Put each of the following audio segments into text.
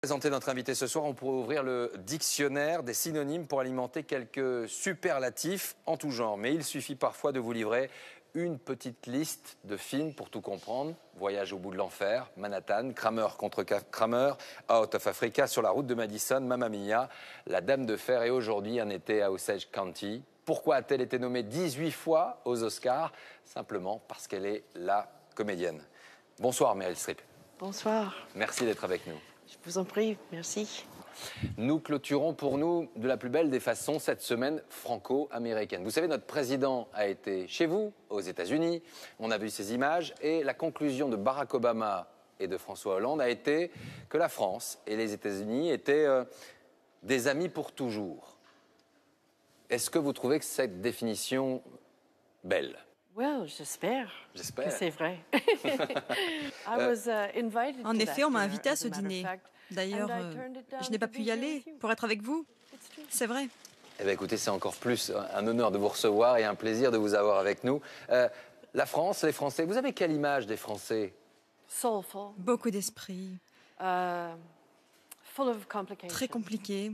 Présenter notre invité ce soir, on pourrait ouvrir le dictionnaire des synonymes pour alimenter quelques superlatifs en tout genre. Mais il suffit parfois de vous livrer une petite liste de films pour tout comprendre. Voyage au bout de l'enfer, Manhattan, Kramer contre Kramer, Out of Africa, Sur la route de Madison, Mamma Mia, La Dame de Fer et aujourd'hui un été à Osage County. Pourquoi a-t-elle été nommée 18 fois aux Oscars? Simplement parce qu'elle est la comédienne. Bonsoir Meryl Streep. Bonsoir. Merci d'être avec nous. Je vous en prie, merci. Nous clôturons pour nous de la plus belle des façons cette semaine franco-américaine. Vous savez, notre président a été chez vous, aux États-Unis. On a vu ces images et la conclusion de Barack Obama et de François Hollande a été que la France et les États-Unis étaient des amis pour toujours. Est-ce que vous trouvez que cette définition belle? Well, j'espère que c'est vrai. En effet, on m'a invité à ce dîner. D'ailleurs, je n'ai pas pu y aller pour être avec vous. C'est vrai. Eh bien, écoutez, c'est encore plus un honneur de vous recevoir et un plaisir de vous avoir avec nous. La France, les Français, vous avez quelle image des Français? Soulful. Beaucoup d'esprit. Full of complications. Très compliqué.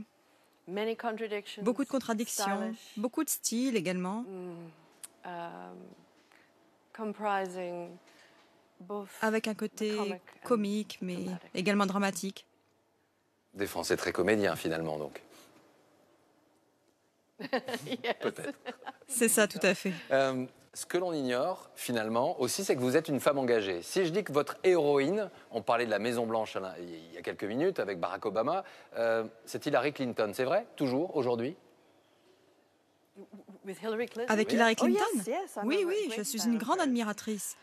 Many contradictions. Beaucoup de contradictions. Stylish. Beaucoup de style également. Comprising both Avec un côté comique, mais dramatic. également dramatique. Des Français très comédiens, finalement, donc. Yes. Peut-être. C'est ça, tout à fait. Ce que l'on ignore, finalement, aussi, c'est que vous êtes une femme engagée. Si je dis que votre héroïne, on parlait de la Maison-Blanche il y a quelques minutes avec Barack Obama, c'est Hillary Clinton, c'est vrai? Toujours, aujourd'hui? With Hillary Clinton? Avec Hillary Clinton? Oh, yes, I'm Oui, a oui, great je suis fan une of grande hers. admiratrice.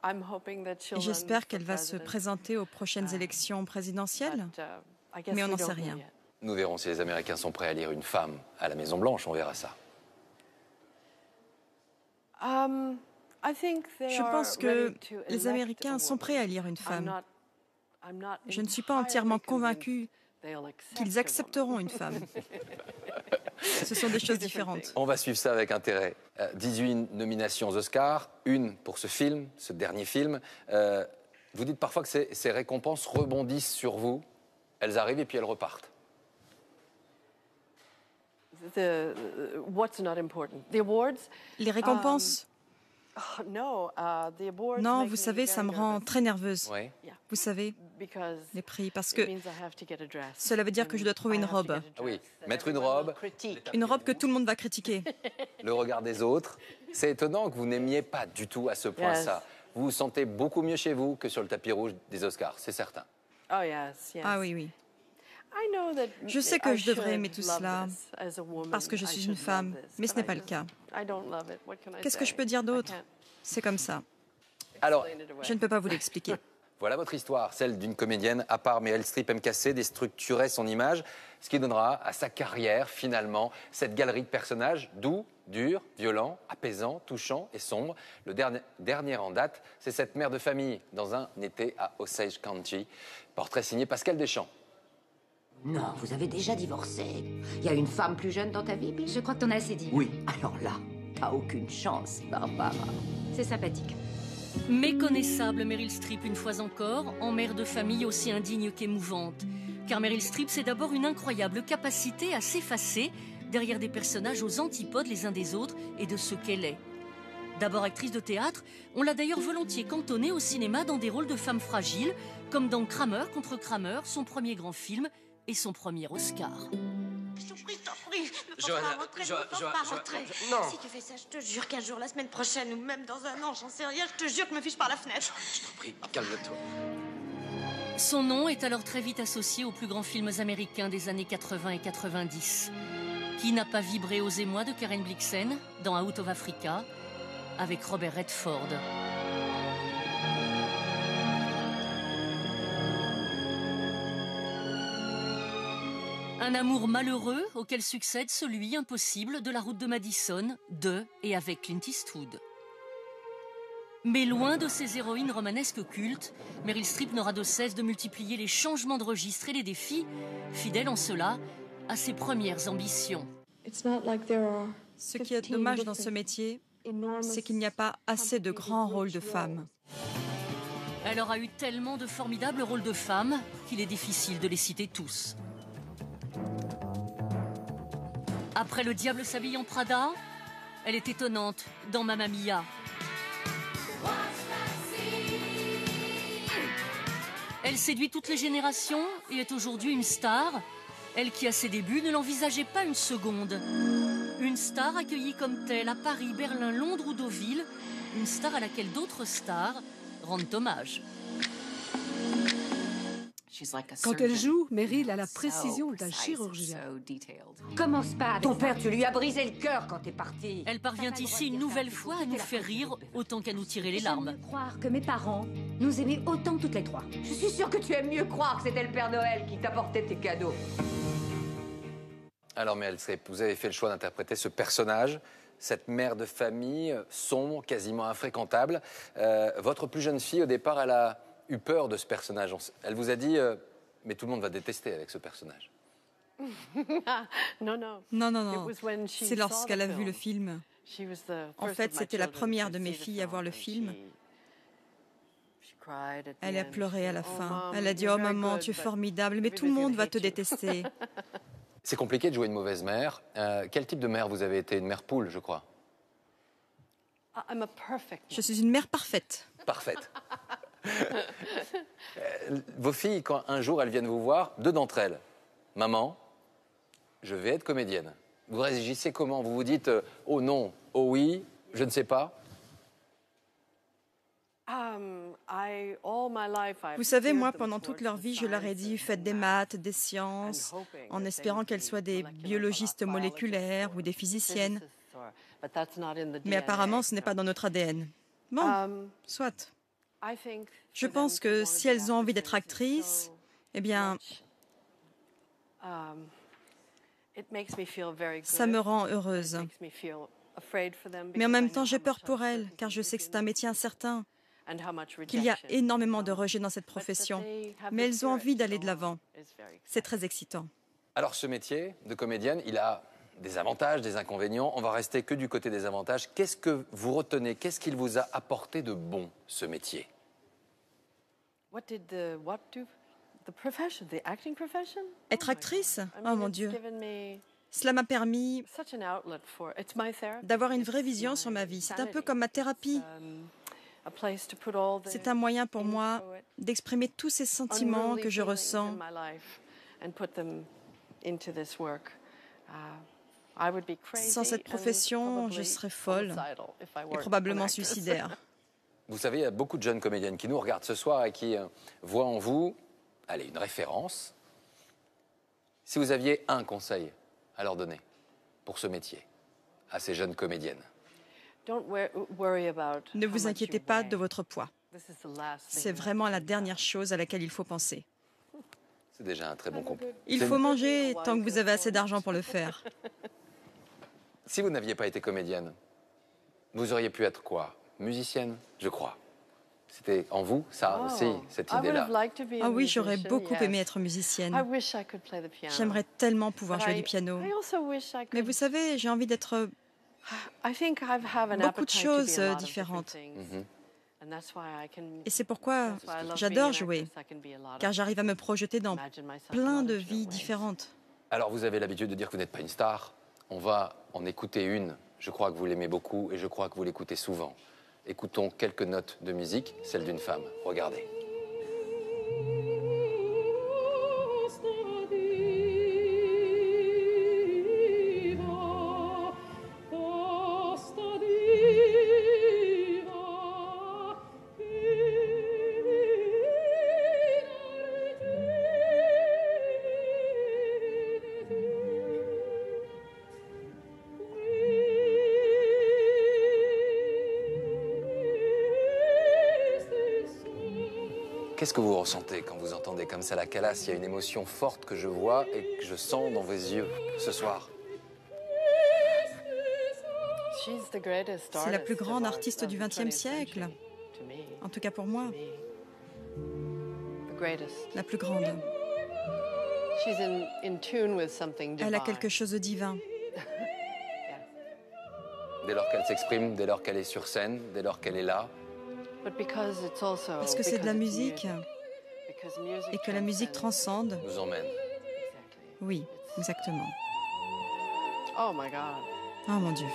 I'm hoping that she'll Et j'espère run qu'elle for va se president. présenter aux prochaines élections présidentielles. But, I guess Mais on we n'en don't sait know rien. yet. Nous verrons si les Américains sont prêts à lire une femme à la Maison-Blanche, on verra ça. I think they Je are pense que ready to les elect Américains a sont prêts à lire une I'm femme. not Je ne suis pas entièrement entirely convaincue convinced they'll accept qu'ils a accepteront woman. une femme. Ce sont des choses différentes. On va suivre ça avec intérêt. 18 nominations aux Oscars, une pour ce film, ce dernier film. Vous dites parfois que ces récompenses rebondissent sur vous. Elles arrivent et puis elles repartent. What's not important? The awards? Les récompenses? Oh, no, the awards Non, make vous me savez, ça very me rend nervous. très nerveuse. Oui. Yeah, Vous savez, because les prix, parce it que means I have to get a dress. cela veut dire que je dois trouver And une I have to robe. get a Ah oui, dress that mettre une everyone will robe. critique. Une robe que tout le monde va critiquer. Le regard des autres. C'est étonnant que vous n'aimiez pas du tout à ce point Yes. ça. Vous vous sentez beaucoup mieux chez vous que sur le tapis rouge des Oscars, c'est certain. Oh yes, yes. Ah oui, oui. I know that Je sais que I je devrais should aimer tout love cela this as a woman. parce que je I suis should une love femme, this, mais ce but n'est I pas le just- cas. I don't love it. What can I Qu'est-ce que say? je peux dire I d'autre? can't C'est comme ça. Alors, explain it away. Je ne peux pas vous l'expliquer. voilà votre histoire, celle d'une comédienne, à part Meryl Streep aime casser, déstructurer son image, ce qui donnera à sa carrière, finalement, cette galerie de personnages doux, durs, violents, apaisants, touchants et sombres. Le dernier en date, c'est cette mère de famille dans un été à Osage County. Portrait signé Pascal Deschamps. Non, vous avez déjà divorcé. Il y a une femme plus jeune dans ta vie, Bill? Je crois que t'en as assez dit. Oui. Alors là, t'as aucune chance, Barbara. C'est sympathique. Méconnaissable Meryl Streep une fois encore, en mère de famille aussi indigne qu'émouvante. Car Meryl Streep, c'est d'abord une incroyable capacité à s'effacer derrière des personnages aux antipodes les uns des autres et de ce qu'elle est. D'abord actrice de théâtre, on l'a d'ailleurs volontiers cantonnée au cinéma dans des rôles de femmes fragiles, comme dans Kramer contre Kramer, son premier grand film et son premier Oscar. Je t'en prie, ne pense pas rentrer, ne pense pas rentrer. Non. Si tu fais ça, je te jure qu'un jour, la semaine prochaine, ou même dans un an, j'en sais rien, je te jure que me fiche par la fenêtre. Je t'en prie, calme-toi. Son nom est alors très vite associé aux plus grands films américains des années 80 et 90. Qui n'a pas vibré aux émois de Karen Blixen dans Out of Africa avec Robert Redford. Un amour malheureux auquel succède celui impossible de La route de Madison, de et avec Clint Eastwood. Mais loin de ces héroïnes romanesques cultes, Meryl Streep n'aura de cesse de multiplier les changements de registre et les défis, fidèle en cela à ses premières ambitions. Ce qui est dommage dans ce métier, c'est qu'il n'y a pas assez de grands rôles de femmes. Elle aura eu tellement de formidables rôles de femmes qu'il est difficile de les citer tous. Après Le diable s'habille en Prada, elle est étonnante dans Mamma Mia. Elle séduit toutes les générations et est aujourd'hui une star. Elle qui, à ses débuts, ne l'envisageait pas une seconde. Une star accueillie comme telle à Paris, Berlin, Londres ou Deauville. Une star à laquelle d'autres stars rendent hommage. Quand elle joue, Meryl a la précision d'un chirurgien. Commence pas. Ton père, tu lui as brisé le cœur quand t'es parti. Elle parvient ici une nouvelle fois à nous faire rire autant qu'à nous tirer les larmes. J'aime mieux croire que mes parents nous aimaient autant toutes les trois. Je suis sûre que tu aimes mieux croire que c'était le Père Noël qui t'apportait tes cadeaux. Alors Meryl Streep, vous avez fait le choix d'interpréter ce personnage, cette mère de famille sombre, quasiment infréquentable. Votre plus jeune fille, au départ, elle a eu peur de ce personnage. Elle vous a dit mais tout le monde va détester avec ce personnage. Non. Non. C'est lorsqu'elle a vu le film. En fait, c'était la première de mes filles à voir le film. Elle a pleuré à la fin. Elle a dit « Oh maman, tu es formidable, mais tout le monde va te détester. » C'est compliqué de jouer une mauvaise mère. Quel type de mère vous avez été? Une mère poule, je crois. Je suis une mère parfaite. Parfaite. Vos filles, quand un jour elles viennent vous voir, deux d'entre elles, maman, je vais être comédienne. Vous réagissez comment? Vous vous dites oh non, oh oui, je ne sais pas. Vous savez, moi, pendant toute leur vie, je leur ai dit faites des maths, des sciences, en espérant qu'elles soient des biologistes moléculaires ou des physiciennes. Mais apparemment, ce n'est pas dans notre ADN. Bon, soit. Je pense que si elles ont envie d'être actrices, eh bien, ça me rend heureuse. Mais en même temps, j'ai peur pour elles, car je sais que c'est un métier incertain, qu'il y a énormément de rejet dans cette profession. Mais elles ont envie d'aller de l'avant. C'est très excitant. Alors ce métier de comédienne, il a des avantages, des inconvénients. On va rester que du côté des avantages. Qu'est-ce que vous retenez? Qu'est-ce qu'il vous a apporté de bon, ce métier? Être actrice? Oh mon Dieu. Cela m'a permis d'avoir une vraie vision sur ma vie. C'est un peu comme ma thérapie. C'est un moyen pour moi d'exprimer tous ces sentiments que je ressens. Sans cette profession, je serais folle et probablement suicidaire. Vous savez, il y a beaucoup de jeunes comédiennes qui nous regardent ce soir et qui voient en vous, allez, une référence. Si vous aviez un conseil à leur donner pour ce métier, à ces jeunes comédiennes. Ne vous inquiétez pas de votre poids. C'est vraiment la dernière chose à laquelle il faut penser. C'est déjà un très bon compliment. Il faut manger tant que vous avez assez d'argent pour le faire. Si vous n'aviez pas été comédienne, vous auriez pu être quoi? Musicienne, je crois. C'était en vous, ça aussi, cette idée-là. Ah oui, j'aurais beaucoup aimé être musicienne. J'aimerais tellement pouvoir jouer du piano. Mais vous savez, j'ai envie d'être beaucoup de choses différentes. Et c'est pourquoi j'adore jouer, car j'arrive à me projeter dans plein de vies différentes. Alors, vous avez l'habitude de dire que vous n'êtes pas une star. On va en écouter une. Je crois que vous l'aimez beaucoup et je crois que vous l'écoutez souvent. Écoutons quelques notes de musique, celle d'une femme. Regardez. Qu'est-ce que vous ressentez quand vous entendez comme ça la Calas? Il y a une émotion forte que je vois et que je sens dans vos yeux ce soir. C'est la plus grande artiste du XXe siècle. En tout cas pour moi. La plus grande. Elle a quelque chose de divin. Dès lors qu'elle s'exprime, dès lors qu'elle est sur scène, dès lors qu'elle est là, Parce que c'est de la musique et que la musique transcende. Nous emmène. Oui, exactement. Oh my God. Oh mon Dieu.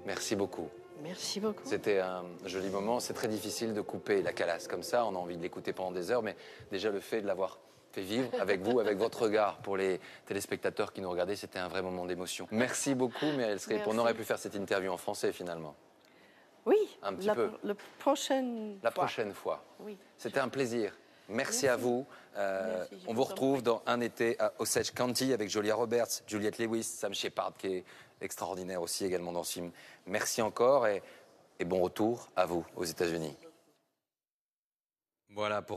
Merci beaucoup. Merci beaucoup. C'était un joli moment. C'est très difficile de couper la Calas comme ça. On a envie de l'écouter pendant des heures, mais déjà le fait de l'avoir fait vivre avec vous, avec votre regard pour les téléspectateurs qui nous regardaient, c'était un vrai moment d'émotion. Merci beaucoup, Meryl Streep. Merci. On aurait pu faire cette interview en français finalement. Oui. Un petit peu. La prochaine La fois. prochaine fois. Oui. C'était un plaisir. Merci à vous. Merci, je on vous vous en retrouve prie. dans Un été à Osage County avec Julia Roberts, Juliette Lewis, Sam Shepard qui est extraordinaire aussi également dans ce film. Merci encore et bon retour à vous aux États-Unis. Voilà pour